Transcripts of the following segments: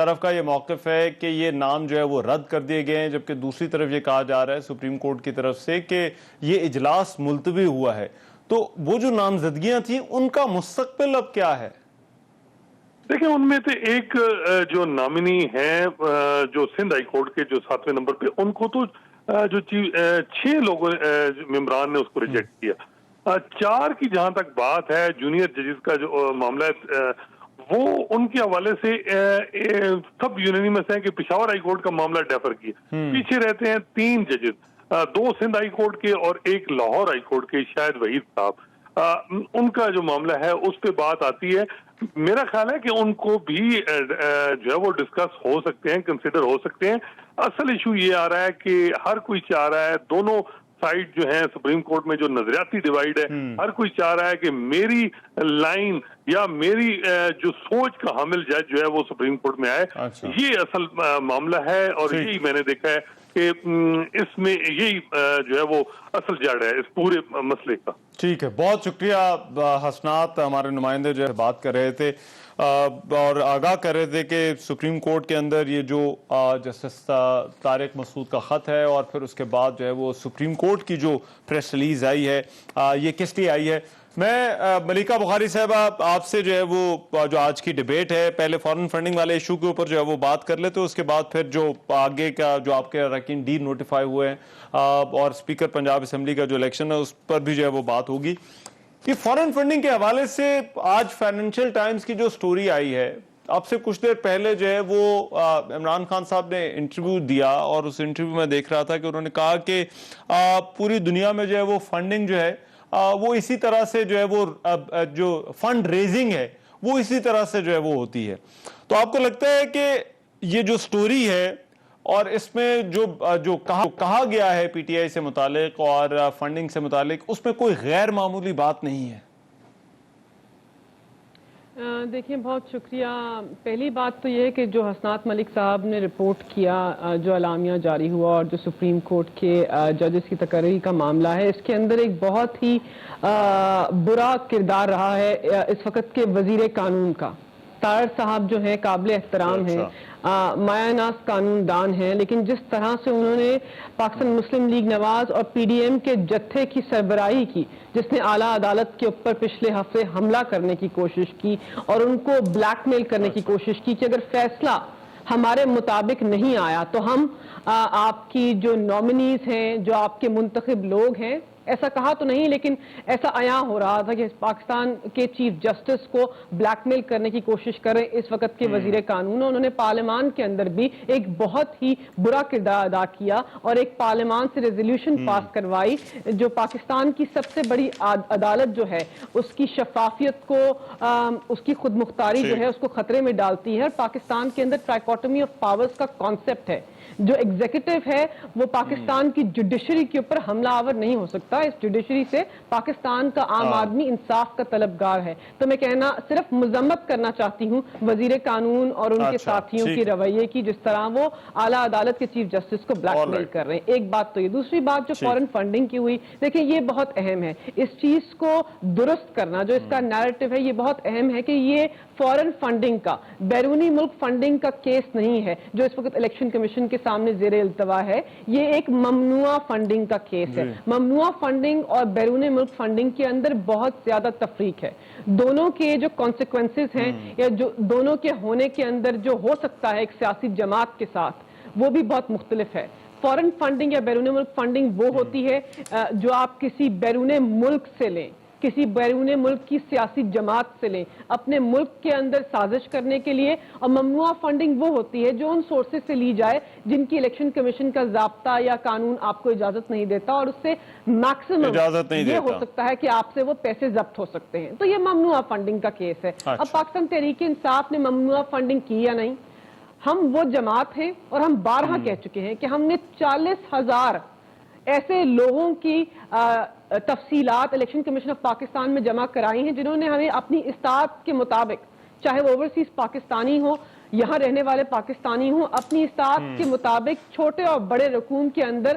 طرف کا یہ موقف ہے کہ یہ نام جو ہے وہ رد کر دیے گئے ہیں، جبکہ دوسری طرف یہ کہا جا رہا ہے سپریم کورٹ کی طرف سے کہ یہ اجلاس ملتوی ہوا ہے. تو وہ جو نامزدگیاں تھیں ان کا مستقبل اب کیا ہے؟ دیکھیں ان میں سے ایک جو نامنی ہیں جو سندھ ہائی کورٹ کے جو 7ویں نمبر پہ، ان کو تو جو 6 لوگوں ممبران نے اس کو ریجیکٹ کیا. 4 کی جہاں تک بات ہے جونیئر ججز کا جو معاملہ ہے وہ ان کے حوالے سے سب یونینیمس ہیں کہ پشاور ہائی کورٹ کا معاملہ ڈیفر کیا. پیچھے رہتے ہیں 3 ججز، 2 سندھ ہائی کورٹ کے اور 1 لاہور ہائی کورٹ کے شاہد وحید صاحب. ان کا جو معاملہ ہے اس پہ بات آتی ہے. میرا خیال ہے کہ ان کو بھی جو ہے وہ ڈسکس ہو سکتے ہیں، کنسیڈر ہو سکتے ہیں. اصل ایشو یہ آ رہا ہے کہ ہر کوئی چاہ رہا ہے، دونوں سائڈ جو ہیں سپریم کورٹ میں جو نظریاتی ڈیوائیڈ ہے، ہر کوئی چاہ رہا ہے کہ میری لائن یا میری جو سوچ کا حامل جج جو ہے وہ سپریم کورٹ میں آئے. یہ اصل معاملہ ہے اور یہی میں نے دیکھا ہے کہ اس میں یہی جو ہے وہ اصل جڑ ہے اس پورے مسئلے کا. ٹھیک ہے، بہت شکریہ حسنات. ہمارے نمائندے جو ہے بات کر رہے تھے اور آگاہ کر رہے تھے کہ سپریم کورٹ کے اندر یہ جو جسٹس طارق مسعود کا خط ہے اور پھر اس کے بعد جو ہے وہ سپریم کورٹ کی جو پریس ریلیز آئی ہے یہ کس لیے آئی ہے. میں ملیکہ بخاری صاحبہ آپ سے جو ہے وہ جو آج کی ڈیبیٹ ہے پہلے فارن فنڈنگ والے ایشو کے اوپر جو ہے وہ بات کر لیتے، اس کے بعد پھر جو آگے کا جو آپ کے اراکین ڈی نوٹیفائی ہوئے ہیں اور اسپیکر پنجاب اسمبلی کا جو الیکشن ہے اس پر بھی جو ہے وہ بات ہوگی. کہ فارن فنڈنگ کے حوالے سے آج فائنینشیل ٹائمز کی جو سٹوری آئی ہے، اب سے کچھ دیر پہلے جو ہے وہ عمران خان صاحب نے انٹرویو دیا اور اس انٹرویو میں دیکھ رہا تھا کہ انہوں نے کہا کہ پوری دنیا میں جو ہے وہ فنڈنگ جو ہے وہ اسی طرح سے جو ہے وہ جو فنڈ ریزنگ ہے وہ اسی طرح سے جو ہے وہ ہوتی ہے. تو آپ کو لگتا ہے کہ یہ جو سٹوری ہے اور اس میں جو کہا گیا ہے پی ٹی آئی سے متعلق اور فنڈنگ سے متعلق اس میں کوئی غیر معمولی بات نہیں ہے؟ دیکھیں بہت شکریہ. پہلی بات تو یہ ہے کہ جو حسنات ملک صاحب نے رپورٹ کیا جو اعلامیہ جاری ہوا اور جو سپریم کورٹ کے ججز کی تقرری کا معاملہ ہے، اس کے اندر ایک بہت ہی برا کردار رہا ہے اس وقت کے وزیر قانون کا. طاہر صاحب جو ہیں قابل احترام ہیں، مایہ ناز قانون دان ہیں، لیکن جس طرح سے انہوں نے پاکستان مسلم لیگ نواز اور پی ڈی ایم کے جتھے کی سربراہی کی جس نے اعلیٰ عدالت کے اوپر پچھلے ہفتے حملہ کرنے کی کوشش کی اور ان کو بلیک میل کرنے کی کوشش کی کہ اگر فیصلہ ہمارے مطابق نہیں آیا تو ہم آپ کی جو نامنیز ہیں، جو آپ کے منتخب لوگ ہیں، ایسا کہا تو نہیں لیکن ایسا عیاں ہو رہا تھا کہ پاکستان کے چیف جسٹس کو بلیک میل کرنے کی کوشش کریں اس وقت کے وزیر قانون. انہوں نے پارلیمان کے اندر بھی ایک بہت ہی برا کردار ادا کیا اور ایک پارلیمان سے ریزولوشن پاس کروائی جو پاکستان کی سب سے بڑی عدالت جو ہے اس کی شفافیت کو، اس کی خود مختاری جو ہے اس کو خطرے میں ڈالتی ہے. اور پاکستان کے اندر ٹرائکوٹمی آف پاورز کا کانسیپٹ ہے. جو ایگزیکٹو ہے وہ پاکستان کی جوڈیشری کے اوپر حملہ آور نہیں ہو سکتا. اس جوڈیشری سے پاکستان کا عام آدمی انصاف کا طلبگار ہے. تو میں کہنا صرف مذمت کرنا چاہتی ہوں وزیر قانون اور ان کے ساتھیوں کی رویے کی، جس طرح وہ اعلیٰ عدالت کے چیف جسٹس کو بلیک میل کر رہے ہیں. ایک بات تو یہ. دوسری بات جو فورن فنڈنگ کی ہوئی، دیکھیں یہ بہت اہم ہے اس چیز کو درست کرنا. جو اس کا نیریٹو ہے یہ بہت اہم ہے کہ یہ فورن فنڈنگ کا، بیرونی ملک فنڈنگ کا کیس نہیں ہے جو اس وقت الیکشن کمیشن کے سامنے زیر التوا ہے. یہ ایک ممنوع فنڈنگ کا کیس ہے. ممنوع فنڈنگ اور بیرون ملک فنڈنگ کے اندر بہت زیادہ تفریق ہے. دونوں کے جو کانسیکوینسز ہیں یا جو دونوں کے ہونے کے اندر جو ہو سکتا ہے ایک سیاسی جماعت کے ساتھ وہ بھی بہت مختلف ہے. فورن فنڈنگ یا بیرون ملک فنڈنگ وہ ہوتی ہے جو آپ کسی بیرون ملک سے لیں، کسی بیرون ملک کی سیاسی جماعت سے لیں اپنے ملک کے اندر سازش کرنے کے لیے. اور ممنوع فنڈنگ وہ ہوتی ہے جو ان سورسز سے لی جائے جن کی الیکشن کمیشن کا ضابطہ یا قانون آپ کو اجازت نہیں دیتا اور اس سے میکسیمم یہ ہو سکتا ہے کہ آپ سے وہ پیسے ضبط ہو سکتے ہیں. تو یہ ممنوع فنڈنگ کا کیس ہے. اب پاکستان تحریک انصاف نے ممنوع فنڈنگ کی یا نہیں؟ ہم وہ جماعت ہیں اور ہم بارہا کہہ چکے ہیں کہ ہم نے 40,000 ایسے لوگوں کی تفصیلات الیکشن کمیشن آف پاکستان میں جمع کرائی ہیں جنہوں نے ہمیں اپنی استطاعت کے مطابق، چاہے وہ اوورسیز پاکستانی ہو، یہاں رہنے والے پاکستانی ہوں، اپنی استطاعت کے مطابق چھوٹے اور بڑے رقوم کے اندر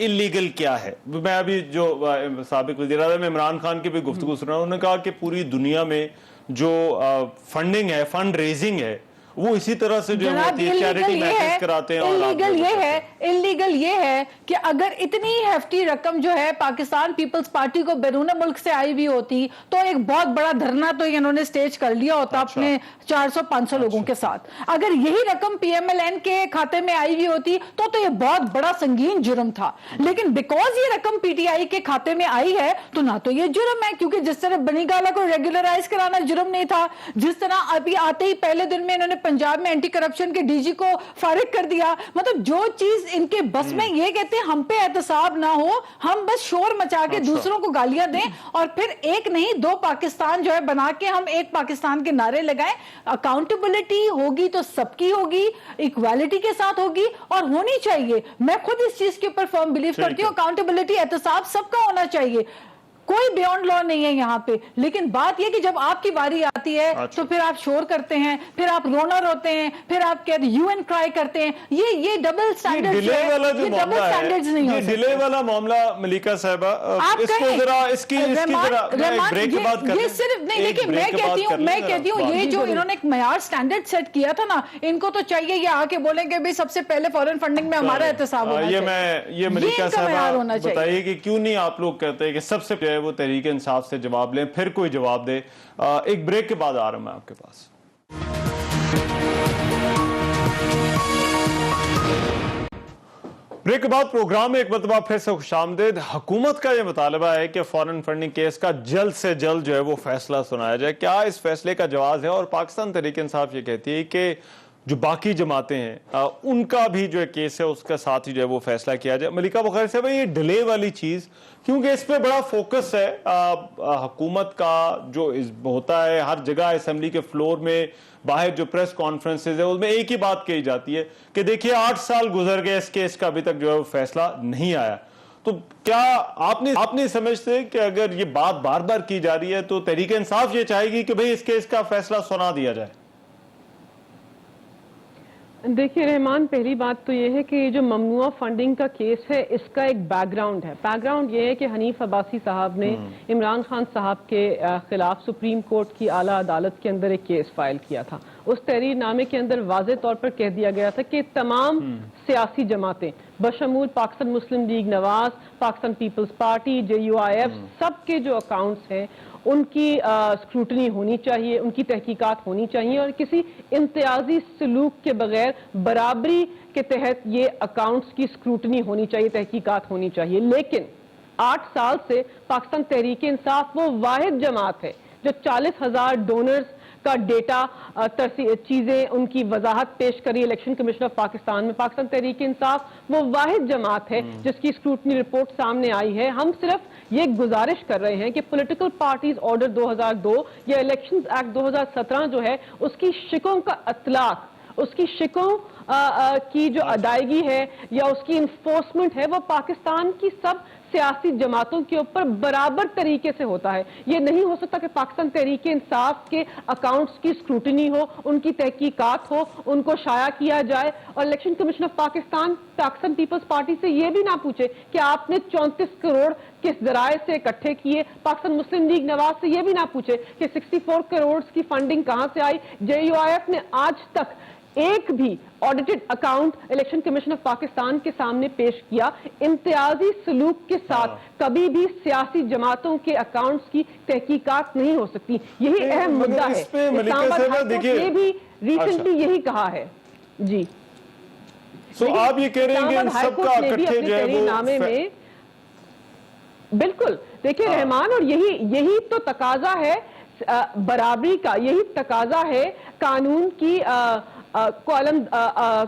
اللیگل کیا ہے. میں ابھی جو سابق وزیر اعظم عمران خان کی بھی گفتگو سن رہا ہوں, انہوں نے کہا کہ پوری دنیا میں جو فنڈنگ ہے, فنڈ ریزنگ ہے, وہ اسی طرح سے جو ہوتی ہے چیریٹی میچز کراتے ہیں. اللیگل یہ ہے کہ اگر اتنی ہیفٹی رقم جو ہے پاکستان پیپلز پارٹی کو بیرون ملک سے آئی ہوئی ہوتی تو ایک بہت بڑا دھرنا تو انہوں نے سٹیج کر لیا ہوتا اپنے 400-500 لوگوں کے ساتھ. اگر یہی رقم پی ایم ایل این کے کھاتے میں آئی ہوئی ہوتی تو یہ بہت بڑا سنگین جرم تھا. لیکن بیکاز یہ رقم پی ٹی آئی کے کھاتے میں آئی ہے تو نہ تو یہ جرم ہے, کیونکہ جس طرح بنی گالا کو ریگولرائز کرانا جرم نہیں تھا, جس طرح ابھی آتے ہی پہلے دن میں انہوں نے پنجاب میں اینٹی کرپشن کے ڈی جی کو فارغ کر دیا. مطلب جو چیز ان کے بس میں, یہ کہتے ہیں ہم پہ احتساب نہ ہو, ہم بس شور مچا کے دوسروں کو گالیاں دیں اور پھر ایک نہیں 2 پاکستان جو ہے بنا کے ہم ایک پاکستان کے نعرے لگائیں. اکاؤنٹیبلٹی ہوگی تو سب کی ہوگی, ایکوالٹی کے ساتھ ہوگی اور ہونی چاہیے. میں خود اس چیز کے اوپر فرم بلیو کرتی ہوں, اکاؤنٹیبلٹی احتساب سب کا ہونا چاہیے, کوئی بیونڈ لا نہیں ہے یہاں پہ. لیکن بات یہ کہ جب آپ کی باری آتی ہے تو پھر آپ شور کرتے ہیں, پھر آپ رونا روتے ہیں, پھر آپ کہتے ہیں یو این کرائی کرتے ہیں. یہ ڈبل سٹینڈرڈز ہے, یہ ڈبل سٹینڈرڈز نہیں ہو سکتے. ڈیلے والا معاملہ ملیکا صاحبہ, اس کو ذرا اس کی ذرا بریک کے بعد کریں. یہ صرف نہیں, دیکھیں میں کہتی ہوں یہ جو انہوں نے ایک معیار سٹینڈرڈ سیٹ کیا تھا نا, ان کو تو چاہیے یہ آ کے بولیں کہ بھئی سب سے پہلے فورن فنڈنگ میں ہمارا احتساب ہونا چاہیے. یہ ملیکا صاحبہ بتائیے کہ کیوں نہیں آپ لوگ کہتے ہیں کہ سب سے پہلے وہ تحریک انصاف سے جواب لیں, پھر کوئی جواب دے. ایک بریک کے بعد آ رہا ہوں میں آپ کے پاس. بریک کے بعد پروگرام میں ایک مرتبہ پھر سے خوش آمدید. حکومت کا یہ مطالبہ ہے کہ فورن فنڈنگ کیس کا جلد سے جلد جو ہے وہ فیصلہ سنایا جائے. کیا اس فیصلے کا جواز ہے؟ اور پاکستان تحریک انصاف یہ کہتی ہے کہ جو باقی جماعتیں ہیں ان کا بھی جو کیس ہے اس کا ساتھ ہی جو ہے وہ فیصلہ کیا جائے. ملیکا بخیر صاحب, یہ ڈیلے والی چیز کیونکہ اس پہ بڑا فوکس ہے حکومت کا, جو ہوتا ہے ہر جگہ اسمبلی کے فلور میں, باہر جو پریس کانفرنسز ہے اس میں ایک ہی بات کہی جاتی ہے کہ دیکھیے 8 سال گزر گئے اس کیس کا, ابھی تک جو ہے وہ فیصلہ نہیں آیا. تو کیا آپ نہیں سمجھتے کہ اگر یہ بات بار بار کی جا رہی ہے تو تحریک انصاف یہ چاہے گی کہ بھئی اس کیس کا فیصلہ سنا دیا جائے؟ دیکھیے رحمان, پہلی بات تو یہ ہے کہ جو ممنوعہ فنڈنگ کا کیس ہے اس کا ایک بیک گراؤنڈ ہے. بیک گراؤنڈ یہ ہے کہ حنیف عباسی صاحب نے عمران خان صاحب کے خلاف سپریم کورٹ کی اعلیٰ عدالت کے اندر ایک کیس فائل کیا تھا. اس تحریر نامے کے اندر واضح طور پر کہہ دیا گیا تھا کہ تمام سیاسی جماعتیں بشمول پاکستان مسلم لیگ نواز, پاکستان پیپلز پارٹی, JUIF, سب کے جو اکاؤنٹس ہیں ان کی اسکروٹنی ہونی چاہیے, ان کی تحقیقات ہونی چاہیے اور کسی امتیازی سلوک کے بغیر برابری کے تحت یہ اکاؤنٹس کی اسکروٹنی ہونی چاہیے, تحقیقات ہونی چاہیے. لیکن 8 سال سے پاکستان تحریک انصاف وہ واحد جماعت ہے جو 40,000 ڈونرز کا ڈیٹا چیزیں ان کی وضاحت پیش کری الیکشن کمیشن آف پاکستان میں. پاکستان تحریک انصاف وہ واحد جماعت ہے جس کی اسکروٹنی رپورٹ سامنے آئی ہے. ہم صرف یہ گزارش کر رہے ہیں کہ پولیٹیکل پارٹیز آرڈر 2002 یا الیکشنز ایکٹ 2017 جو ہے اس کی شکوں کا اطلاق, اس کی شکوں کی جو ادائیگی ہے یا اس کی انفورسمنٹ ہے وہ پاکستان کی سب سیاسی جماعتوں کے اوپر برابر طریقے سے ہوتا ہے. یہ نہیں ہو سکتا کہ پاکستان تحریک انصاف کے اکاؤنٹس کی اسکروٹنی ہو, ان کی تحقیقات ہو, ان کو شائع کیا جائے اور election commission of Pakistan Peoples Party سے یہ بھی نہ پوچھے کہ آپ نے 34 کروڑ کس ذرائع سے اکٹھے کیے. پاکستان مسلم لیگ نواز سے یہ بھی نہ پوچھے کہ 64 کروڑ کی فنڈنگ کہاں سے آئی. JUIF نے آج تک ایک بھی audited account election commission of Pakistan کے سامنے پیش کیا. امتیازی سلوک کے ساتھ کبھی بھی سیاسی جماعتوں کے اکاؤنٹس کی تحقیقات نہیں ہو سکتی. یہی اہم مدعا ہے. اسلام آباد ہائی کورٹ نے بھی ریسنٹلی یہی کہا ہے. جی سو آپ یہ کہہ رہے ہیں کہ ان سب کا اکٹھے جو ہے نامے میں بالکل دیکھیں رحمان, اور یہی تو تقاضا ہے برابری کا, یہی تقاضا ہے قانون کی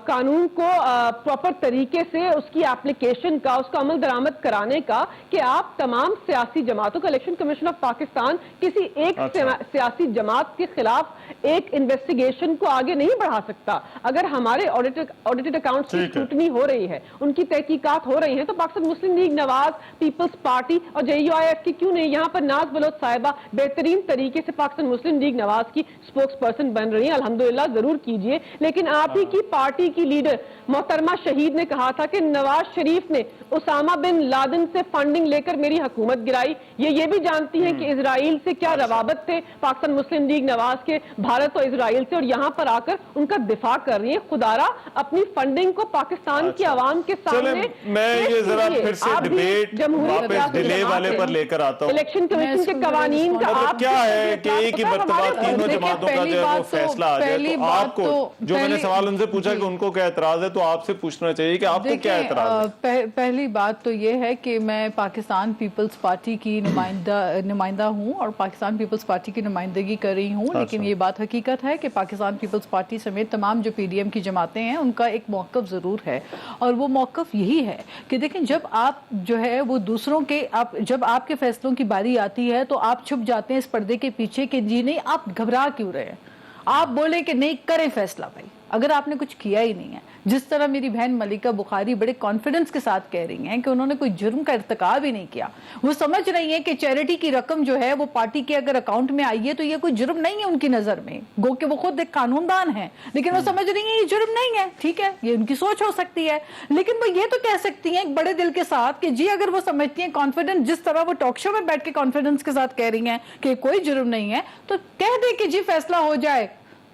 قانون کو پراپر طریقے سے اس کی اپلیکیشن کا, اس کا عمل درآمد کرانے کا, کہ آپ تمام سیاسی جماعتوں کا الیکشن کمیشن آف پاکستان کسی ایک سیاسی جماعت کے خلاف ایک انویسٹیگیشن کو آگے نہیں بڑھا سکتا. اگر ہمارے آڈیٹڈ اکاؤنٹس کی اسکروٹنی ہو رہی ہے, ان کی تحقیقات ہو رہی ہیں, تو پاکستان مسلم لیگ نواز, پیپلز پارٹی اور JUIF کی کیوں نہیں؟ یہاں پر ناز بلوچ صاحبہ بہترین طریقے سے پاکستان مسلم لیگ نواز کی اسپوکس پرسن بن رہی ہیں. الحمدللہ, ضرور کیجئے. لیکن آپ ہی کی پارٹی کی لیڈر محترمہ شہید نے کہا تھا کہ نواز شریف نے اسامہ بن لادن سے فنڈنگ لے کر میری حکومت گرائی. یہ بھی جانتی ہیں کہ اسرائیل سے کیا روابط تھے پاکستان مسلم لیگ نواز کے بھارت اور اسرائیل سے, اور یہاں پر آ کر ان کا دفاع کر رہی ہیں. خدارا اپنی فنڈنگ کو پاکستان کی عوام کے سامنے میں یہ ذرا پھر سے ڈیبیٹ واپس ڈیلے والے پر لے کر آتا ہوں. الیکشن کمیشن کے قوانین کا آپ کیا ہے کہ ایک ہی مرتبہ تینوں جماعتوں کا جو ہے وہ فیصلہ آ جائے, تو آپ کو جو میں نے سوال ان سے پوچھا کہ ان کو کیا اعتراض ہے, تو آپ سے پوچھنا چاہیے کہ آپ کو کیا اعتراض ہے. پہلی بات تو یہ ہے کہ میں پاکستان پیپلز پارٹی کی نمائندہ ہوں اور پاکستان پیپلز پارٹی کی نمائندگی کر رہی ہوں, لیکن یہ بات حقیقت ہے کہ پاکستان پیپلز پارٹی سمیت تمام جو پی ڈی ایم کی جماعتیں ہیں ان کا ایک موقف ضرور ہے, اور وہ موقف یہی ہے کہ دیکھیں جب آپ جو ہے وہ دوسروں کے جب آپ کے فیصلوں کی باری آتی ہے تو آپ چھپ جاتے ہیں اس پردے کے پیچھے کہ جی نہیں آپ گھبرا کیوں رہے ہیں, آپ بولے کہ نہیں کریں فیصلہ بھائی اگر آپ نے کچھ کیا ہی نہیں ہے. جس طرح میری بہن ملکہ بخاری بڑے کانفیڈنس کے ساتھ کہہ رہی ہیں کہ انہوں نے کوئی جرم کا ارتکاب ہی نہیں کیا, وہ سمجھ رہی ہیں کہ چیریٹی کی رقم جو ہے وہ پارٹی کے اگر اکاؤنٹ میں آئی ہے تو یہ کوئی جرم نہیں ہے ان کی نظر میں, گو کہ وہ خود ایک قانون دان ہیں, لیکن وہ سمجھ رہی ہیں یہ جرم نہیں ہے. ٹھیک ہے, یہ ان کی سوچ ہو سکتی ہے, لیکن وہ یہ تو کہہ سکتی ہیں ایک بڑے دل کے ساتھ کہ جی اگر وہ سمجھتی ہیں کانفیڈنس, جس طرح وہ ٹاک شو میں بیٹھ کے کانفیڈنس کے ساتھ کہہ رہی ہیں کہ کوئی جرم نہیں ہے, تو کہہ دے کہ جی فیصلہ ہو جائے,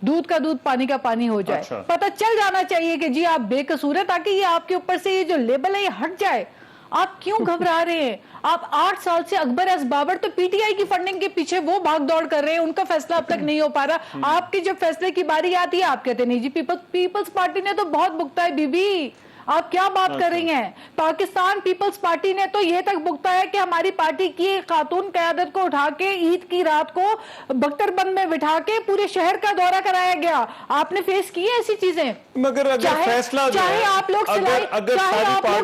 دودھ کا دودھ پانی کا پانی ہو جائے. پتہ چل جانا چاہیے کہ جی آپ بے قصور ہے, تاکہ یہ آپ کے اوپر سے یہ جو لیبل ہے یہ ہٹ جائے. آپ کیوں گھبرا رہے ہیں؟ آپ 8 سال سے اکبر ایس بابر تو پی ٹی آئی کی فنڈنگ کے پیچھے وہ بھاگ دوڑ کر رہے ہیں, ان کا فیصلہ اب تک نہیں ہو پا رہا. آپ کی جب فیصلے کی باری آتی ہے آپ کہتے ہیں نہیں جی پیپلز پارٹی نے تو بہت بھگتا ہے. بی بی آپ کیا بات کر رہی ہیں؟ پاکستان پیپلز پارٹی نے تو یہ تک بھگتا ہے کہ ہماری پارٹی کی خاتون قیادت کو اٹھا کے عید کی رات کو بختر بند میں بٹھا کے پورے شہر کا دورہ کرایا گیا. آپ نے فیس کی ہے ایسی چیزیں؟ مگر اگر فیصلہ چاہے آپ لوگ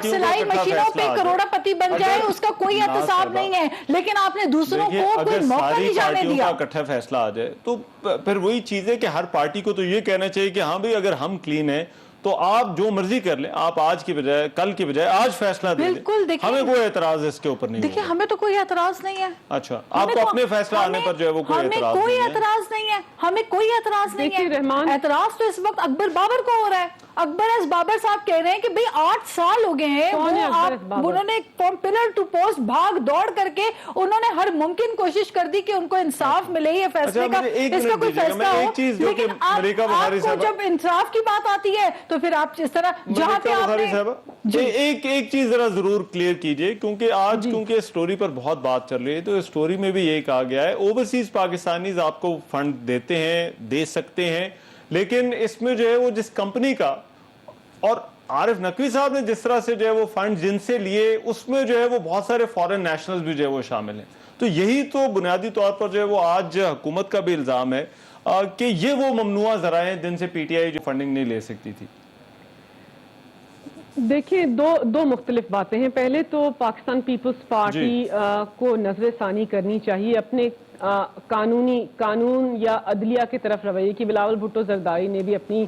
سلائی مشینوں پہ کروڑا پتی بن جائے اس کا کوئی احتساب نہیں ہے, لیکن آپ نے دوسروں کو کوئی موقع نہیں جانے دیا. اکٹھا فیصلہ آ جائے تو پھر وہی چیز ہے کہ ہر پارٹی کو تو یہ کہنا چاہیے کہ ہاں بھئی اگر ہم کلین ہیں تو آپ جو مرضی کر لیں, آپ آج کی بجائے کل کی بجائے آج فیصلہ دے دیں, ہمیں کوئی اعتراض اس کے اوپر نہیں. دیکھیں ہمیں تو کوئی اعتراض نہیں ہے. اچھا, آپ کو اپنے فیصلہ آنے پر جو ہے وہ کوئی اعتراض کوئی اعتراض نہیں ہے, ہمیں کوئی اعتراض نہیں ہے. اعتراض تو اس وقت اکبر بابر کو ہو رہا ہے. اکبر ایس بابر صاحب کہہ رہے ہیں کہ بھئی 8 سال ہو گئے ہیں, انہوں نے پلر ٹو پوسٹ بھاگ دوڑ کر کے انہوں نے ہر ممکن کوشش کر دی کہ ان کو انصاف ملے, یہ فیصلے کا اس کا کوئی فیصلہ ہو, لیکن آپ کو جب انصاف کی بات آتی ہے تو پھر آپ اس طرح جہاں پہ آپ نے ایک چیز ذرا ضرور کلیئر کیجئے, کیونکہ آج کیونکہ سٹوری پر بہت بات چل رہی ہے, تو سٹوری میں بھی یہ کہا گیا ہے اوورسیز پاکستانیز آپ کو فنڈ دیتے ہیں, دے سکتے ہیں, لیکن اس میں جو ہے وہ جس کمپنی کا, اور عارف نقوی صاحب نے جس طرح سے جو ہے وہ فنڈ جن سے لیے, اس میں جو ہے وہ بہت سارے فورن نیشنلز بھی جو ہے وہ شامل ہیں. تو یہی تو بنیادی طور پر جو ہے وہ آج حکومت کا بھی الزام ہے کہ یہ وہ ممنوع ذرائع ہیں جن سے پی ٹی آئی جو فنڈنگ نہیں لے سکتی تھی. دیکھیں دو مختلف باتیں ہیں. پہلے تو پاکستان پیپلز پارٹی کو نظر ثانی کرنی چاہیے اپنے قانون یا عدلیہ کی طرف رویے کی. بلاول بھٹو زرداری نے بھی اپنی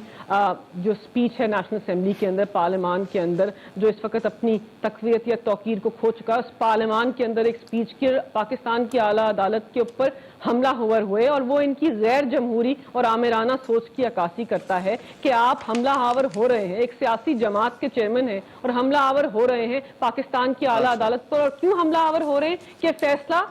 جو سپیچ ہے نیشنل اسمبلی کے اندر, پارلیمان کے اندر, جو اس وقت اپنی تقویت یا توقیر کو کھو چکا, اس پارلیمان کے اندر ایک سپیچ کی پاکستان کی اعلیٰ عدالت کے اوپر حملہ ہوور ہوئے, اور وہ ان کی غیر جمہوری اور آمرانہ سوچ کی عکاسی کرتا ہے کہ آپ حملہ آور ہو رہے ہیں, ایک سیاسی جماعت کے چیئرمین ہیں اور حملہ آور ہو رہے ہیں پاکستان کی اعلیٰ عدالت پر. اور کیوں حملہ آور ہو رہے ہیں؟ کہ فیصلہ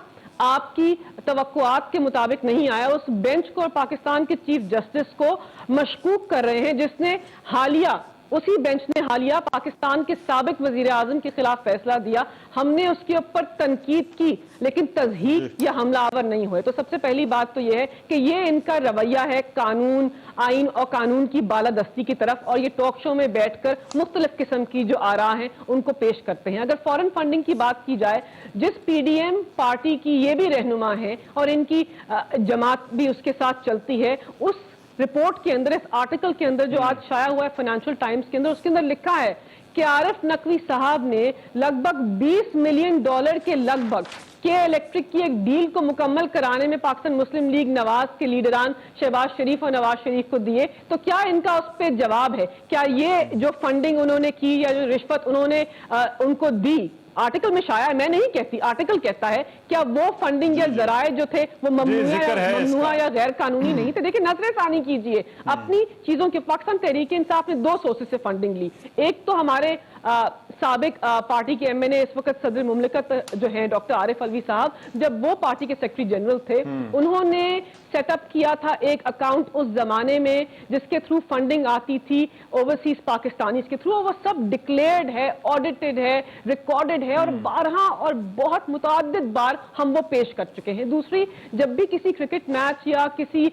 آپ کی توقعات کے مطابق نہیں آیا. اس بینچ کو اور پاکستان کے چیف جسٹس کو مشکوک کر رہے ہیں, جس نے حالیہ اسی بینچ نے حالیہ پاکستان کے سابق وزیر اعظم کے خلاف فیصلہ دیا. ہم نے اس کے اوپر تنقید کی لیکن تضحیک یا حملہ آور نہیں ہوئے. تو سب سے پہلی بات تو یہ ہے کہ یہ ان کا رویہ ہے قانون, آئین اور قانون کی بالادستی کی طرف, اور یہ ٹاک شو میں بیٹھ کر مختلف قسم کی جو آراء ہیں ان کو پیش کرتے ہیں. اگر فورن فنڈنگ کی بات کی جائے, جس پی ڈی ایم پارٹی کی یہ بھی رہنما ہے اور ان کی جماعت بھی اس کے ساتھ چلتی ہے, اس رپورٹ کے اندر, اس آرٹیکل کے اندر جو آج شائع ہوا ہے فائنینشل ٹائمز کے اندر, اس کے اندر لکھا ہے کہ عارف نقوی صاحب نے لگ بھگ $20 ملین کے لگ بھگ کے الیکٹرک کی ایک ڈیل کو مکمل کرانے میں پاکستان مسلم لیگ نواز کے لیڈران شہباز شریف اور نواز شریف کو دیے. تو کیا ان کا اس پہ جواب ہے؟ کیا یہ جو فنڈنگ انہوں نے کی یا جو رشوت انہوں نے ان کو دی, آرٹیکل میں شائع ہے، میں نہیں کہتی، آرٹیکل کہتا ہے کیا وہ فنڈنگ یا ذرائع جو تھے وہ ممنوع یا غیر قانونی نہیں تھے؟ دیکھیں نظر ثانی کیجئے اپنی چیزوں کے. پاکستان تحریک انصاف نے 2 سورسز سے فنڈنگ لی. ایک تو ہمارے سابق پارٹی کے ایم این اے اس وقت صدر مملکت جو ہیں ڈاکٹر عارف الوی صاحب، جب وہ پارٹی کے سیکرٹری جنرل تھے، انہوں نے سیٹ اپ کیا تھا ایک اکاؤنٹ اس زمانے میں جس کے تھرو فنڈنگ آتی تھی اوورسیز پاکستانیز کے تھرو. وہ سب ڈکلیئرڈ ہے، آڈیٹڈ ہے، ریکارڈڈ ہے، اور بارہا اور بہت متعدد بار ہم وہ پیش کر چکے ہیں. دوسری، جب بھی کسی کرکٹ میچ یا کسی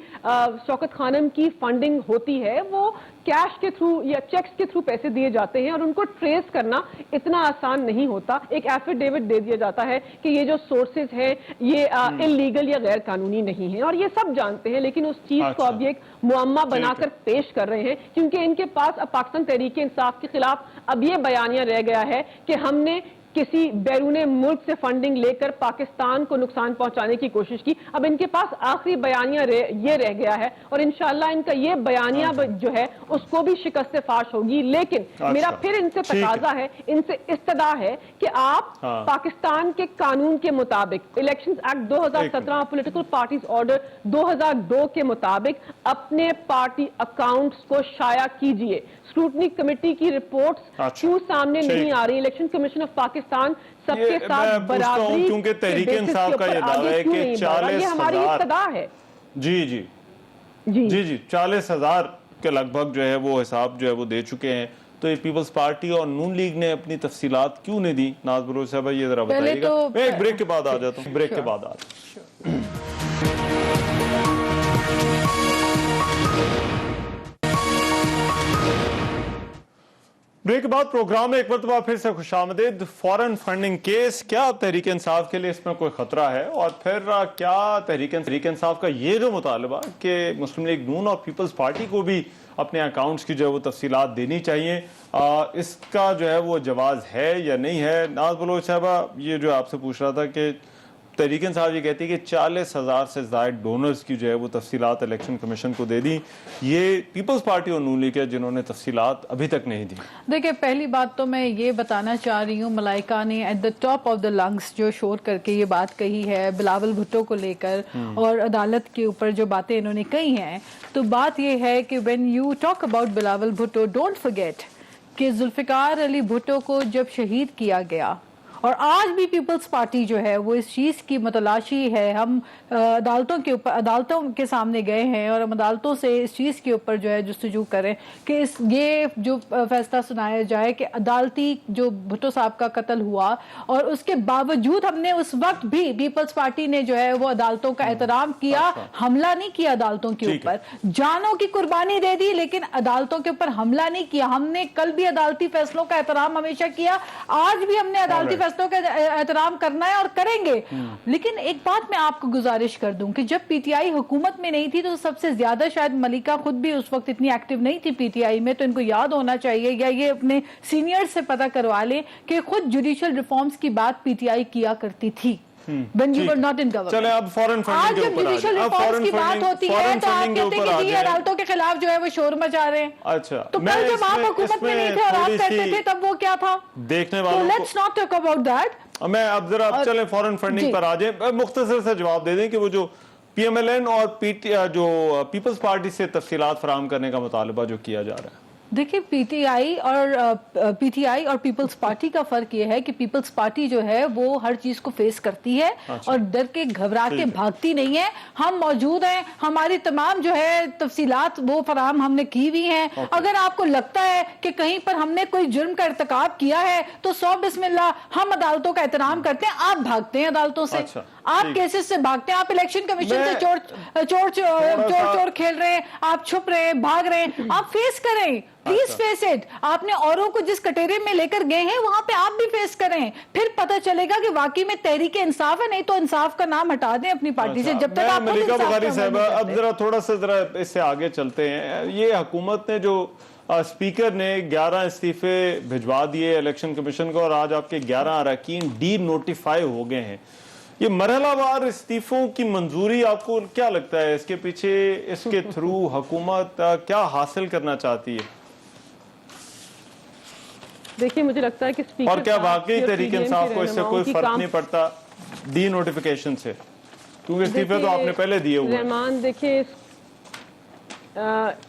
شوکت خانم کی فنڈنگ ہوتی ہے، وہ کیش کے تھرو یا چیکس کے تھرو پیسے دیے جاتے ہیں اور ان کو ٹریس کرنا اتنا آسان نہیں ہوتا. ایک ایفیڈیوٹ دے دیا جاتا ہے کہ یہ جو سورسز ہیں یہ انلیگل یا غیر قانونی نہیں ہیں، اور یہ سب جانتے ہیں، لیکن اس چیز کو اب ایک معمہ بنا کر پیش کر رہے ہیں کیونکہ ان کے پاس اب پاکستان تحریک انصاف کے خلاف اب یہ بیانیہ رہ گیا ہے کہ ہم نے کسی بیرون ملک سے فنڈنگ لے کر پاکستان کو نقصان پہنچانے کی کوشش کی. اب ان کے پاس آخری بیانیہ یہ رہ گیا ہے اور انشاءاللہ ان کا یہ بیانیہ جو ہے اس کو بھی شکست فاش ہوگی. لیکن میرا پھر ان سے تقاضا ہے، ان سے استدعا ہے کہ آپ پاکستان کے قانون کے مطابق، elections act 2017، political parties order 2002 کے مطابق اپنے پارٹی اکاؤنٹس کو شائع کیجئے. اسکروٹنی کمیٹی کی رپورٹس کیوں سامنے نہیں آ رہی؟ الیکشن کمیشن آف پاکستان سب کے ساتھ برابری کیونکہ تحریک انصاف کا یہ دعویٰ ہے کہ 40,000 یہ ہماری استدعا ہے. جی 40,000 کے لگ بھگ جو ہے وہ حساب جو ہے وہ دے چکے ہیں. تو یہ پیپلز پارٹی اور نون لیگ نے اپنی تفصیلات کیوں نہیں دی؟ ناز بلوچ صاحب یہ ذرا بتائیے گا. میں ایک بریک کے بعد آ جاتا ہوں، بریک کے بعد آ جاتا ہوں. بریک کے بعد پروگرام میں ایک مرتبہ پھر سے خوش آمدید. فورن فنڈنگ کیس، کیا تحریک انصاف کے لیے اس میں کوئی خطرہ ہے؟ اور پھر کیا تحریک انصاف کا یہ جو مطالبہ کہ مسلم لیگ نون اور پیپلز پارٹی کو بھی اپنے اکاؤنٹس کی جو ہے وہ تفصیلات دینی چاہیے، اس کا جو ہے وہ جواز ہے یا نہیں ہے؟ ناز بلوچ صاحبہ یہ جو آپ سے پوچھ رہا تھا کہ تحریک انصاف یہ کہتی ہے کہ 40,000 سے زائد ڈونرز کی جو ہے وہ تفصیلات الیکشن کمیشن کو دے دی. یہ پیپلز پارٹی اور نون لیگ ہے جنہوں نے تفصیلات ابھی تک نہیں دی. دیکھیں پہلی بات تو میں یہ بتانا چاہ رہی ہوں، ملائکہ نے at the top of the lungs جو شور کر کے یہ بات کہی ہے بلاول بھٹو کو لے کر اور عدالت کے اوپر جو باتیں انہوں نے کہی ہیں، تو بات یہ ہے کہ when you talk about Bilawal Bhutto don't forget کہ ذوالفقار علی بھٹو کو جب شہید کیا گیا، اور آج بھی پیپلز پارٹی جو ہے وہ اس چیز کی متلاشی ہے. ہم عدالتوں کے سامنے گئے ہیں اور ہم عدالتوں سے اس چیز کے اوپر جو ہے جستجو کریں کہ یہ جو فیصلہ سنایا جائے کہ عدالتی جو بھٹو صاحب کا قتل ہوا، اور اس کے باوجود ہم نے اس وقت بھی پیپلز پارٹی نے جو ہے وہ عدالتوں کا احترام کیا، حملہ نہیں کیا عدالتوں کے اوپر، جانوں کی قربانی دے دی لیکن عدالتوں کے اوپر حملہ نہیں کیا. ہم نے کل بھی عدالتی فیصلوں کا احترام ہمیشہ کیا، آج بھی ہم نے عدالتی فیصلوں کا احترام کرنا ہے اور کریں گے. لیکن ایک بات میں آپ کو گزارش کر دوں کہ جب پی ٹی آئی حکومت میں نہیں تھی تو سب سے زیادہ شاید ملکہ خود بھی اس وقت اتنی ایکٹیو نہیں تھی پی ٹی آئی میں، تو ان کو یاد ہونا چاہیے یا یہ اپنے سینئر سے پتہ کروا لیں کہ خود جوڈیشل ریفارمز کی بات پی ٹی آئی کیا کرتی تھی when you were not in government. چلے اب فورن فنڈنگ کے اوپر جوڈیشل ریفارمز کی بات ہوتی ہے تو آپ کہتے ہیں کہ یہ عدالتوں کے خلاف جو ہے وہ شور مچا رہے ہیں. اچھا تو کل جب آپ حکومت میں نہیں تھے اور آپ کرتے تھے تب وہ کیا تھا؟ دیکھنے والوں کو let's not talk about that. میں اب ذرا چلیں فورن فنڈنگ پر آ جائیں. مختصر سے جواب دے دیں کہ وہ جو پی ایم ایل این اور جو پیپلز پارٹی سے تفصیلات فراہم کرنے کا مطالبہ جو کیا جا رہا ہے. دیکھیں پی ٹی آئی اور پیپلز پارٹی کا فرق یہ ہے کہ پیپلز پارٹی جو ہے وہ ہر چیز کو فیس کرتی ہے اور ڈر کے گھبرا کے بھاگتی نہیں ہے. ہم موجود ہیں، ہماری تمام جو ہے تفصیلات وہ فراہم ہم نے کی ہوئی ہیں. اگر آپ کو لگتا ہے کہ کہیں پر ہم نے کوئی جرم کا ارتکاب کیا ہے تو بسم اللہ ہم عدالتوں کا احترام کرتے ہیں. آپ بھاگتے ہیں عدالتوں سے، آپ کیسز سے بھاگتے ہیں، آپ الیکشن کمیشن سے چور کھیل رہے ہیں، آپ چھپ رہے ہیں، بھاگ رہے ہیں. آپ فیس کریں، پلیز فیس اٹ. آپ نے اوروں کو جس کٹہرے میں لے کر گئے ہیں وہاں پہ آپ بھی فیس کریں، پھر پتہ چلے گا کہ واقعی میں تحریک انصاف ہے. نہیں تو انصاف کا نام ہٹا دیں اپنی پارٹی سے جب تک آپ ملکہ بخاری صاحبہ. اب ذرا ذرا اس سے آگے چلتے ہیں. یہ حکومت نے جو اسپیکر نے 11 استعفے بھجوا دیے الیکشن کمیشن کو اور آج آپ کے 11 اراکین ڈی نوٹیفائی ہو گئے ہیں. یہ مرحلہ وار استعفوں کی منظوری آپ کو کیا لگتا ہے اس کے پیچھے، اس کے تھرو حکومت کیا حاصل کرنا چاہتی ہے؟ دیکھیے مجھے لگتا ہے کہ اسپیکر اور کیا واقعی تحریک انصاف کو اس سے کوئی فرق نہیں پڑتا ڈی نوٹیفیکیشن سے؟ کیونکہ استعفے تو آپ نے پہلے دیے ہوئے. رحمان دیکھیں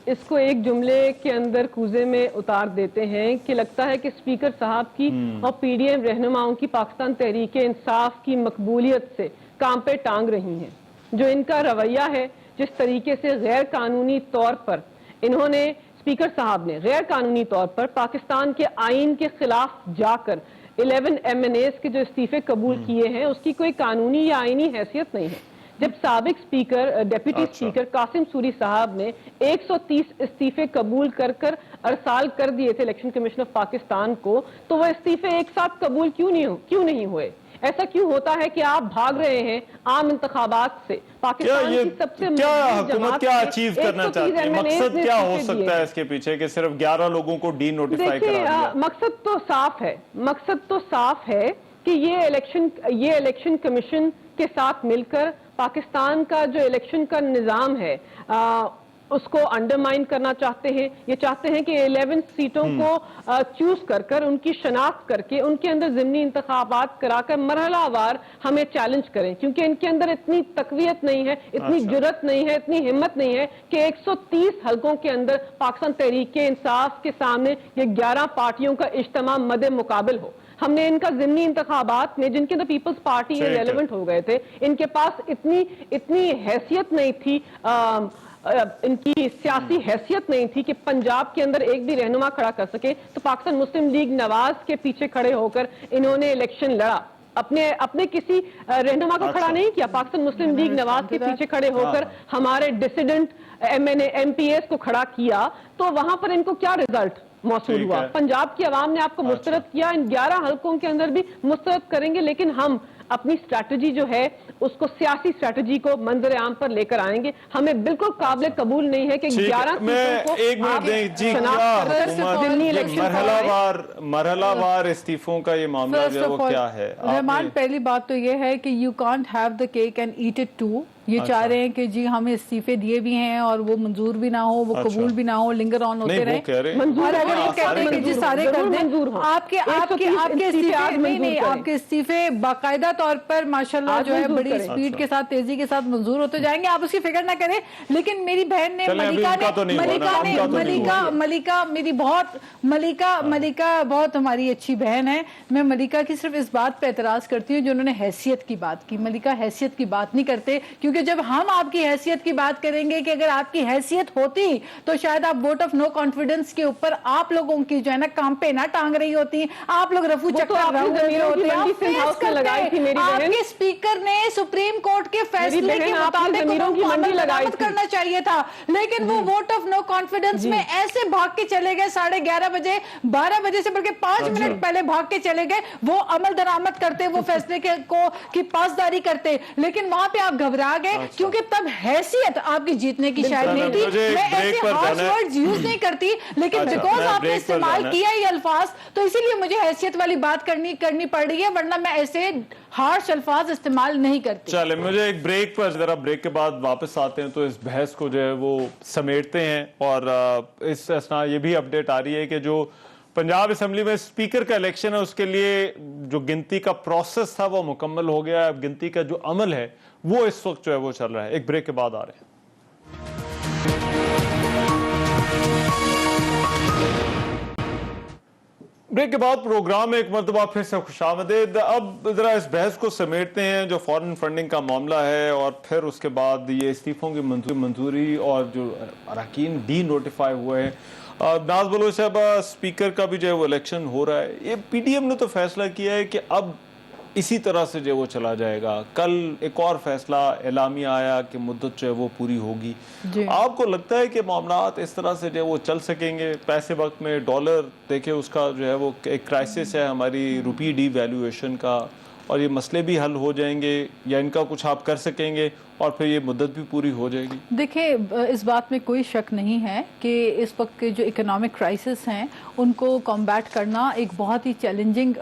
اس کو ایک جملے کے اندر کوزے میں اتار دیتے ہیں کہ لگتا ہے کہ اسپیکر صاحب کی اور پی ڈی ایم رہنماؤں کی پاکستان تحریک انصاف کی مقبولیت سے کام پہ ٹانگ رہی ہیں. جو ان کا رویہ ہے، جس طریقے سے غیر قانونی طور پر انہوں نے اسپیکر صاحب نے غیر قانونی طور پر پاکستان کے آئین کے خلاف جا کر 11 MNAs کے جو استعفے قبول کیے ہیں، اس کی کوئی قانونی یا آئینی حیثیت نہیں ہے. جب سابق speaker deputy speaker Qasim sorry صاحب نے 130 استعفے قبول کر ارسال کر دیے تھے الیکشن کمیشن آف پاکستان کو، تو وہ استعفے ایک ساتھ قبول کیوں نہیں ہوئے؟ ایسا کیوں ہوتا ہے کہ آپ بھاگ رہے ہیں عام انتخابات سے؟ پاکستان کی سب سے کیا حکومت کیا اچیو کرنا چاہتی ہے؟ مقصد کیا ہو سکتا ہے اس کے پیچھے کہ صرف 11 لوگوں کو ڈی نوٹیفائی کرا دیا؟ مقصد تو صاف ہے کہ یہ الیکشن کمیشن کے ساتھ مل کر پاکستان کا جو الیکشن کا نظام ہے اس کو انڈرمائن کرنا چاہتے ہیں. یہ چاہتے ہیں کہ 11 سیٹوں کو چوز کر ان کی شناخت کر کے ان کے اندر ضمنی انتخابات کرا کر مرحلہ وار ہمیں چیلنج کریں، کیونکہ ان کے اندر اتنی تقویت نہیں ہے، اتنی جرت نہیں ہے، اتنی ہمت نہیں ہے کہ 130 حلقوں کے اندر پاکستان تحریک انصاف کے سامنے یہ 11 پارٹیوں کا اجتماع مد مقابل ہو. ہم نے ان کا ضمنی انتخابات میں جن کے اندر پیپلز پارٹی ریلیونٹ ہو گئے تھے، ان کے پاس اتنی حیثیت نہیں تھی، ان کی سیاسی حیثیت نہیں تھی کہ پنجاب کے اندر ایک بھی رہنما کھڑا کر سکے. تو پاکستان مسلم لیگ نواز کے پیچھے کھڑے ہو کر انہوں نے الیکشن لڑا، اپنے کسی رہنما کو کھڑا نہیں کیا. پاکستان مسلم لیگ نواز کے پیچھے کھڑے ہو کر ہمارے ڈیسیڈنٹ MPAs کو کھڑا کیا. تو وہاں پر ان کو کیا رزلٹ موصول ہوا؟ پنجاب کی عوام نے آپ کو مسترد کیا، ان 11 حلقوں کے اندر بھی مسترد کریں گے، لیکن ہم اپنی اسٹریٹجی جو ہے اس کو سیاسی اسٹریٹجی کو منظر عام پر لے کر آئیں گے. ہمیں بالکل قابل قبول نہیں ہے کہ 11 مرحلہ وار استعفوں کا یہ معاملہ جو ہے وہ کیا ہے؟ رحمان، پہلی بات تو یہ ہے کہ you can't have the cake and eat it too. یہ چاہ رہے ہیں کہ جی ہمیں استعفے دیے بھی ہیں اور وہ منظور بھی نہ ہو، وہ قبول بھی نہ ہو، لنگر آن ہوتے رہے. اور اگر وہ کہتے ہیں کہ جی سارے کر دیں، آپ کے استعفے باقاعدہ طور پر ماشاءاللہ جو ہے بڑی اسپیڈ کے ساتھ تیزی کے ساتھ منظور ہوتے جائیں گے، آپ اس کی فکر نہ کریں. لیکن میری بہن نے ملیکہ بہت ہماری اچھی بہن ہے. میں ملیکہ کی صرف اس بات پہ اعتراض کرتی ہوں جو انہوں نے حیثیت کی بات کی. ملیکہ حیثیت کی بات نہیں کرتے، کیونکہ جب ہم آپ کی حیثیت کی بات کریں گے کہ اگر آپ کی حیثیت ہوتی تو شاید آپ ووٹ آف نو کانفیڈنس کے اوپر آپ لوگوں کی جو ہے نا کام پہ نہ ٹانگ رہی ہوتی، آپ لوگ رفو چکر آپ کے اسپیکر نے سپریم کورٹ کے فیصلے کے مطابق عمل درآمد کرنا چاہیے تھا. لیکن وہ ووٹ آف نو کانفیڈنس میں ایسے بھاگ کے چلے گئے 11:30 بجے، 12 بجے سے بلکہ 5 منٹ پہلے بھاگ کے چلے گئے. وہ عمل درآمد کرتے، وہ فیصلے کی پاسداری کرتے، لیکن وہاں پہ آپ گھبرا گئے کیونکہ تب حیثیت آپ کی جیتنے کی شاید نہیں تھی. میں ایسے ہارش ورڈز یوز نہیں کرتی، لیکن بیکاز آپ نے استعمال کیا یہ الفاظ تو اسی لیے مجھے حیثیت والی بات کرنی پڑ رہی ہے، ورنہ میں ایسے ہارش الفاظ استعمال نہیں کرتی. چلے مجھے ایک بریک پر، ذرا بریک کے بعد واپس آتے ہیں تو اس بحث کو جو ہے وہ سمیٹتے ہیں. اور اس اسنا یہ بھی اپڈیٹ آ رہی ہے کہ جو پنجاب اسمبلی میں اسپیکر کا الیکشن ہے اس کے لیے جو گنتی کا پروسیس تھا وہ مکمل ہو گیا ہے. اب گنتی کا جو عمل ہے وہ اس وقت جو ہے وہ چل رہا ہے. ایک بریک کے بعد آ رہے ہیں. بریک کے بعد پروگرام میں ایک مرتبہ پھر سے خوش آمدید. اب ذرا اس بحث کو سمیٹتے ہیں جو فارن فنڈنگ کا معاملہ ہے اور پھر اس کے بعد یہ استعفوں کی منظوری اور جو اراکین ڈی نوٹیفائی ہوئے ہیں. ناز بلوچ صاحب، اسپیکر کا بھی جو ہے وہ الیکشن ہو رہا ہے. یہ پی ڈی ایم نے تو فیصلہ کیا ہے کہ اب اسی طرح سے جو وہ چلا جائے گا. کل ایک اور فیصلہ اعلامیہ آیا کہ مدت جو ہے وہ پوری ہوگی. آپ کو لگتا ہے کہ معاملات اس طرح سے جو ہے وہ چل سکیں گے؟ پیسے وقت میں ڈالر دیکھیں اس کا جو ہے وہ ایک کرائسس ہے ہماری روپی ڈی ویلیویشن کا، اور یہ مسئلے بھی حل ہو جائیں گے یا ان کا کچھ آپ کر سکیں گے؟ اور پھر یہ مدت بھی پوری ہو جائے گی؟ دیکھیں اس بات میں کوئی شک نہیں ہے کہ اس وقت کے جو اکنامک کرائسس ہیں ان کو کمبیٹ کرنا ایک بہت ہی چیلنجنگ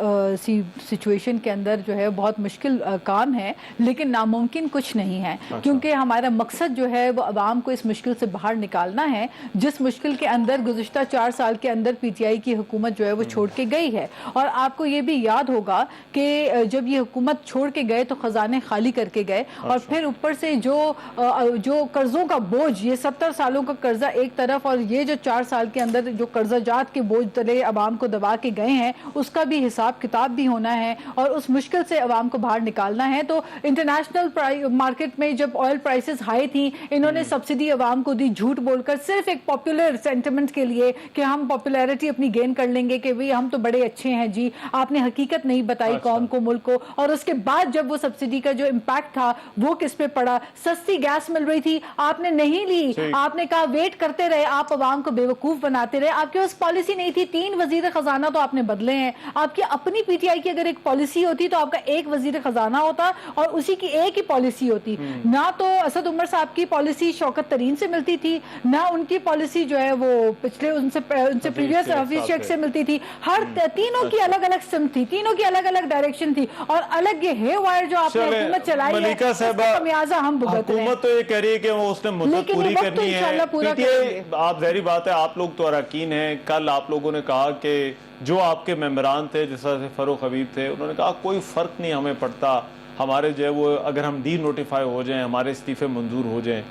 سچویشن کے اندر جو ہے بہت مشکل کام ہے، لیکن ناممکن کچھ نہیں ہے، کیونکہ ہمارا مقصد جو ہے وہ عوام کو اس مشکل سے باہر نکالنا ہے، جس مشکل کے اندر گزشتہ 4 سال کے اندر پی ٹی آئی کی حکومت جو ہے وہ چھوڑ کے گئی ہے۔ اور آپ کو یہ بھی یاد ہوگا کہ جب یہ حکومت چھوڑ کے گئے تو خزانے خالی کر کے گئے، اور پھر اوپر سے جو قرضوں کا بوجھ، یہ 70 سالوں کا قرضہ ایک طرف، اور یہ جو 4 سال کے اندر جو قرضہ جات کے بوجھ تلے عوام کو دبا کے گئے ہیں، اس کا بھی حساب کتاب بھی ہونا ہے اور اس مشکل سے عوام کو باہر نکالنا ہے۔ تو انٹرنیشنل مارکیٹ میں جب آئل پرائسز ہائی تھیں، انہوں نے سبسڈی عوام کو دی جھوٹ بول کر، صرف ایک پاپولر سینٹیمنٹ کے لیے کہ ہم پاپولیرٹی اپنی گین کر لیں گے کہ بھئی ہم تو بڑے اچھے ہیں جی۔ آپ نے حقیقت نہیں بتائی قوم کو، ملک کو، اور اس کے بعد جب وہ سبسڈی کا جو امپیکٹ تھا وہ کس پہ پڑا؟ سستی گیس مل رہی تھی، آپ نے نہیں لی، آپ نے کہا ویٹ کرتے رہے، آپ عوام کو بیوقوف بناتے رہے، آپ کے پاس پالیسی نہیں تھی۔ 3 وزیر خزانہ تو آپ نے بدلے ہیں۔ آپ کی اپنی پی ٹی آئی کی اگر ایک پالیسی ہوتی تو آپ کا ایک وزیر خزانہ ہوتا اور اسی کی ایک ہی پالیسی ہوتی۔ نہ تو اسد عمر صاحب کی پالیسی شوکت ترین سے ملتی تھی، نہ ان کی پالیسی جو ہے وہ پچھلے ان سے پریویس حفیظ شیخ سے ملتی تھی۔ ہر تینوں کی الگ الگ سمت تھی، تینوں کی الگ الگ ڈائریکشن تھی، اور الگ یہ ہے وائر جو آپ نے حکومت چلائی ہے، اس کا خمیازہ ہم بھگت رہے ہیں۔ حکومت تو یہ کہہ رہی ہے کہ وہ اس نے مدت پوری کرنی ہے۔ پی ٹی آئی، آپ ظاہری بات ہے آپ لوگ تو اراکین ہیں، کل آپ لوگوں نے کہا کہ جو آپ کے ممبران تھے جس طرح سے فروخ حبیب تھے، انہوں نے کہا کوئی فرق نہیں ہمیں پڑتا، ہمارے جو ہے وہ اگر ہم ڈی نوٹیفائی ہو جائیں، ہمارے استعفے منظور ہو جائیں۔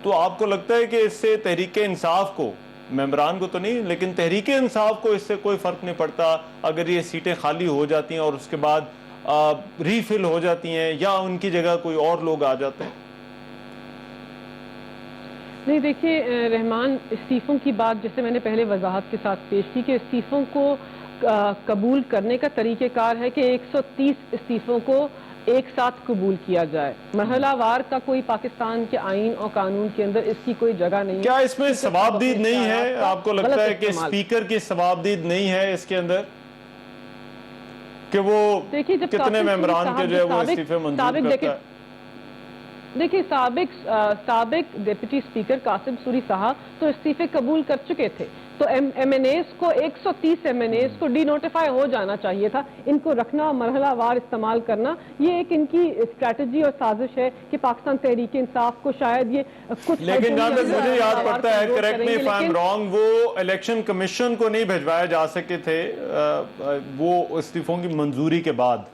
تو آپ کو لگتا ہے کہ اس سے تحریک انصاف کو، ممبران کو تو نہیں لیکن تحریک انصاف کو اس سے کوئی فرق نہیں پڑتا اگر یہ سیٹیں خالی ہو جاتی ہیں اور اس کے بعد ری فل ہو جاتی ہیں یا ان کی جگہ کوئی اور لوگ آ جاتے ہیں؟ نہیں دیکھیے رحمان، استعفوں کی بات جیسے میں نے پہلے وضاحت کے ساتھ پیش کی کہ استعفوں کو قبول کرنے کا طریقہ کار ہے کہ 130 استعفوں کو ایک ساتھ قبول کیا جائے۔ مرحلہ وار کا کوئی پاکستان کے آئین اور قانون کے اندر اس کی کوئی جگہ نہیں ہے۔ کیا اس میں ثوابدید نہیں ہے؟ آپ کو لگتا ہے کہ اسپیکر کی ثوابدید نہیں ہے اس کے اندر کہ وہ کتنے ممبران کے جو ہے وہ استعفے منظور کرتا ہے؟ دیکھیں سابق ڈیپٹی اسپیکر قاسم سوری صاحب تو استعفے قبول کر چکے تھے، تو ایم این ایز کو 130 ایم این ایز کو ڈی نوٹیفائی ہو جانا چاہیے تھا۔ ان کو رکھنا، مرحلہ وار استعمال کرنا، یہ ایک ان کی اسٹریٹجی اور سازش ہے کہ پاکستان تحریک انصاف کو شاید یہ کچھ، لیکن جہاں تک مجھے یاد پڑتا ہے، correct me if I am wrong, وہ الیکشن کمیشن کو نہیں بھجوائے جا سکے تھے وہ استعفوں کی منظوری کے بعد۔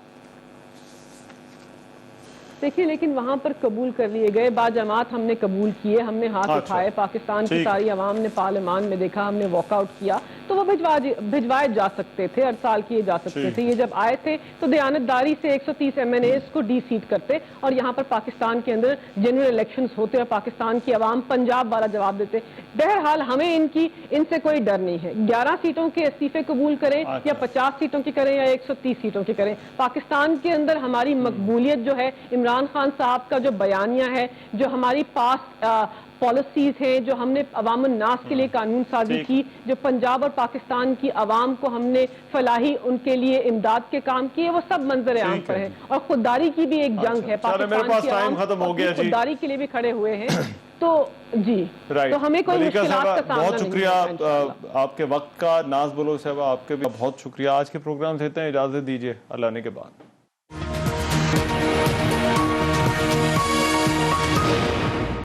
دیکھیے لیکن وہاں پر قبول کر لیے گئے، باجماعت ہم نے قبول کیے، ہم نے ہاتھ اٹھائے، پاکستان کی ساری عوام نے پارلیمان میں دیکھا، ہم نے واک آؤٹ کیا، تو وہ بھجوائے جا سکتے تھے، ہر سال کیے جا سکتے تھے۔ یہ جب آئے تھے تو دیانتداری سے 130 ایم این ایز کو ڈی سیٹ کرتے اور یہاں پر پاکستان کے اندر جنرل الیکشنز ہوتے اور پاکستان کی عوام پنجاب والا جواب دیتے۔ بہرحال ہمیں ان سے کوئی ڈر نہیں ہے، 11 سیٹوں کے استعفے قبول کریں یا 50 سیٹوں کی کریں یا 130 سیٹوں کی کریں، پاکستان کے اندر ہماری مقبولیت جو ہے، عمران خان صاحب کا جو بیانیہ ہے، جو ہماری پاس پالیسیز ہیں، جو ہم نے عوام الناس کے لیے قانون سازی کی، جو پنجاب اور پاکستان کی عوام کو ہم نے فلاحی ان کے لیے امداد کے کام کیے، وہ سب منظر عام پر ہیں۔ اور خودداری کی بھی ایک جنگ ہے، پاکستان کی عوام خودداری کے لیے بھی کھڑے ہوئے ہیں۔ تو جی، تو ہمیں کوئی مشکلات کا سامنا نہیں ہے۔ بہت شکریہ آپ کے وقت کا، ناز بلوچ صاحبہ آپ کے بھی بہت شکریہ۔ آج کے پروگرام سے اتنا، اجازت دیجیے اللہ نے کے بعد۔